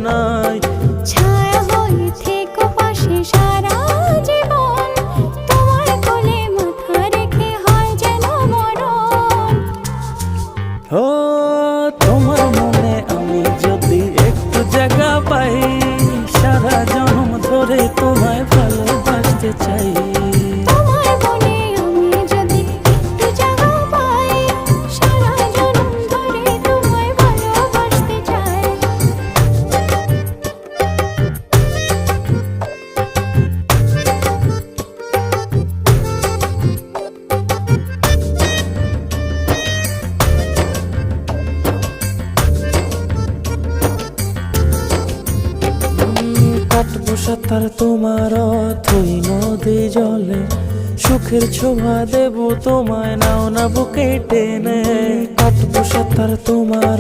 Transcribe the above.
নাই। ছায়া হয়ে থেকো পাশে সারা জীবন, তোমার কোলে মাথা রেখে হয় যেন মরণ। ও তোমার মনে আমি যদি একটু জায়গা পাই, সারা জন্ম ধরে তোমায় ভালোবাসতে চাই। তোমার মনে আমি যদি একটু জায়গা পাই, সারা জন্ম ধরে তোমায় ভালোবাসতে চাই। কাটবো সাঁতার তোমার অথই নদী জলে, সুখের ছোঁয়া দেব তোমায় নাও না বুকে টেনে। কাটবো সাঁতার তোমার